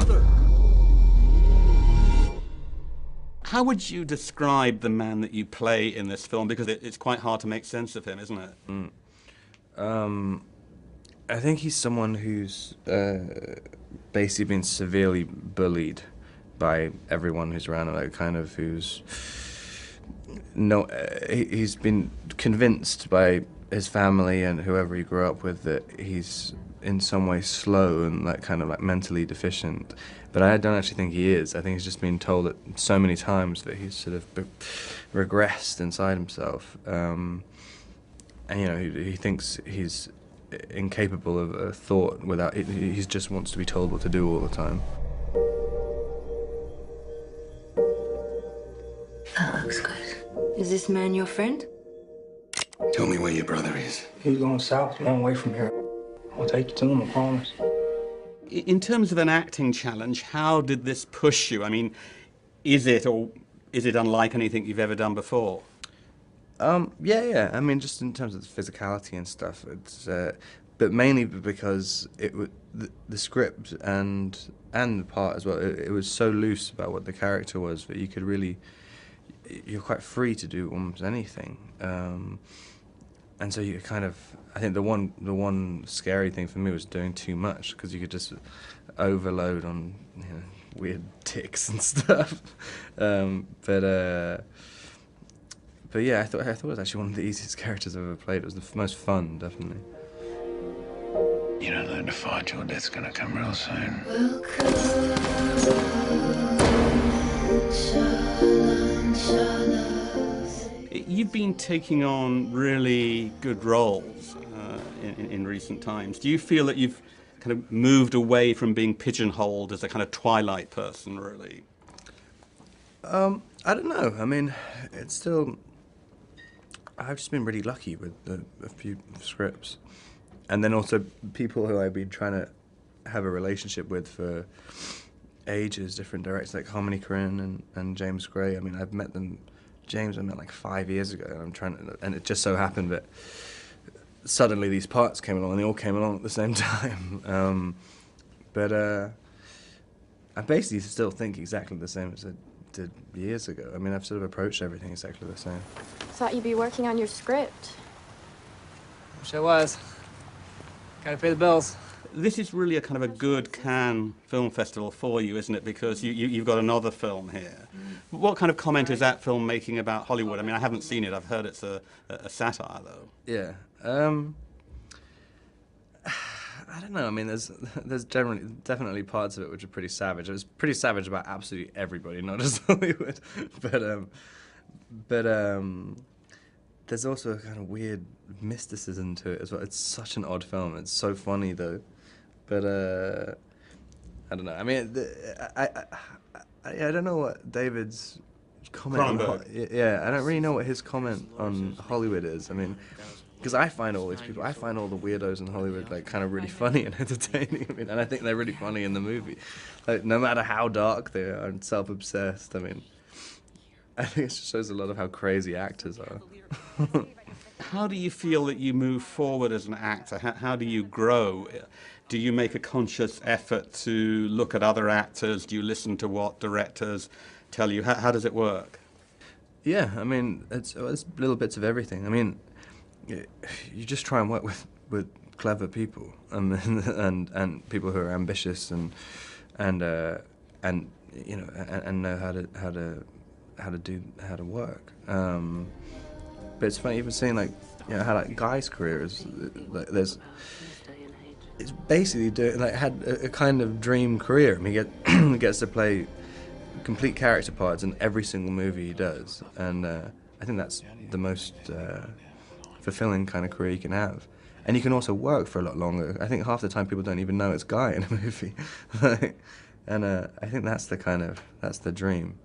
brother. How would you describe the man that you play in this film? Because it's quite hard to make sense of him, isn't it? I think he's someone who's basically been severely bullied by everyone who's around him, like kind of who's he's been convinced by his family and whoever he grew up with that he's in some way slow and like kind of like mentally deficient. But I don't actually think he is. I think he's just been told it so many times that he's sort of regressed inside himself. And you know, he thinks he's incapable of a thought without. He just wants to be told what to do all the time. That looks good. Is this man your friend? Tell me where your brother is. He's going south, a long way from here. I'll take you to him, I promise. In terms of an acting challenge, how did this push you? I mean, is it unlike anything you've ever done before? Yeah. I mean, just in terms of the physicality and stuff, it's but mainly because the script and the part as well. It was so loose about what the character was that you could really, you're quite free to do almost anything. And so you kind of, I think the one scary thing for me was doing too much, because you could just overload on, you know, weird tics and stuff. But yeah, I thought it was actually one of the easiest characters I've ever played. It was the most fun, definitely. You don't learn to fight, your death's gonna come real soon. You've been taking on really good roles in recent times. Do you feel that you've kind of moved away from being pigeonholed as a kind of Twilight person, really? I don't know. I mean, it's still... I've just been really lucky with a few scripts. And then also people who I've been trying to have a relationship with for ages, different directors like Harmony Korine and James Gray. I mean, I've met them... James I met like 5 years ago, and it just so happened that suddenly these parts came along, and they all came along at the same time. But I basically still think exactly the same as I did years ago. I mean, I've sort of approached everything exactly the same. Thought you'd be working on your script. Wish I was. Gotta pay the bills. This is really a kind of a good Cannes Film Festival for you, isn't it? Because you've got another film here. What kind of comment is that film making about Hollywood? I mean, I haven't seen it. I've heard it's a satire, though. Yeah. I don't know. I mean, there's definitely parts of it which are pretty savage. It was pretty savage about absolutely everybody, not just Hollywood. But there's also a kind of weird mysticism to it as well. It's such an odd film. It's so funny, though. But I don't know. I mean, I don't know what David's comment on... Yeah, I don't really know what his comment on Hollywood is. I mean, because I find all these people, I find all the weirdos in Hollywood like kind of really funny and entertaining. I mean, and I think they're really funny in the movie. Like, no matter how dark they are and self-obsessed, I mean, I think it just shows a lot of how crazy actors are. How do you feel that you move forward as an actor? How do you grow? Do you make a conscious effort to look at other actors? Do you listen to what directors tell you? How does it work? Yeah, I mean, it's little bits of everything. I mean, you just try and work with clever people and people who are ambitious and you know and know how to work. But it's funny even seeing like, you know, how like Guy's career is like it's basically doing like had a kind of dream career. I mean, he gets to play complete character parts in every single movie he does, and I think that's the most fulfilling kind of career you can have. And you can also work for a lot longer. I think half the time people don't even know it's Guy in a movie, and I think that's the dream.